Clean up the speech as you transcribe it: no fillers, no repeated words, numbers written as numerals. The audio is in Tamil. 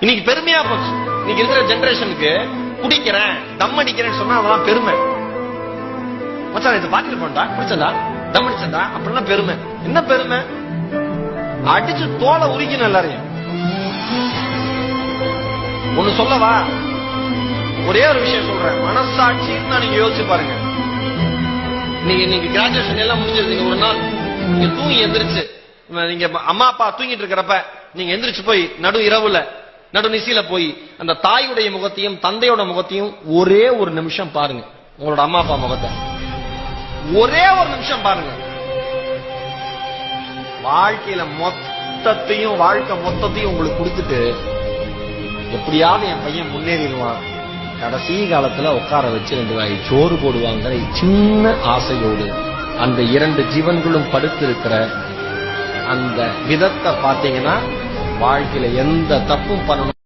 இன்னைக்கு பெருமையா போச்சு. இன்னைக்கு இருக்கிற ஜெனரேஷனுக்கு குடிக்கிறேன் தம் அடிக்கிறேன்னு சொன்னா அதெல்லாம் பெருமை. மச்சான் இது பாட்டில் போண்டா குடிச்சதா தம் அடிச்சதா அப்படின்னா பெருமை. என்ன பெருமை? அடிச்சு தோலை உரிக்கணும் எல்லாரையும். ஒண்ணு சொல்லவா, ஒரே ஒரு விஷயம் சொல்றேன், மனசாட்சின்னு நீங்க யோசிச்சு பாருங்க. நீங்க கிராஜுவேஷன் எல்லாம் முடிஞ்சிருந்தீங்க, ஒரு நாள் நீங்க தூங்கி எந்திரிச்சு, நீங்க அம்மா அப்பா தூங்கிட்டு இருக்கிறப்ப நீங்க எந்திரிச்சு போய் நடு இரவுல நடுநிசையில போய் அந்த தாயுடைய முகத்தையும் தந்தையோட முகத்தையும் ஒரே ஒரு நிமிஷம் பாருங்க. உங்களோட அம்மா அப்பா முகத்தை ஒரே ஒரு நிமிஷம் பாருங்க. வாழ்க்கையில மொத்தத்தையும் வாழ்க்கை மொத்தத்தையும் உங்களுக்கு கொடுத்துட்டு எப்படியாவது என் பையன் முன்னேறிடுவான், கடைசி காலத்துல உட்கார வச்சு 2 வாய் சோறு போடுவாங்க சின்ன ஆசையோடு அந்த 2 ஜீவன்களும் படுத்திருக்கிற அந்த விதத்தை பார்த்தீங்கன்னா வாழ்க்கையில எந்த தப்பும் பண்ணணும்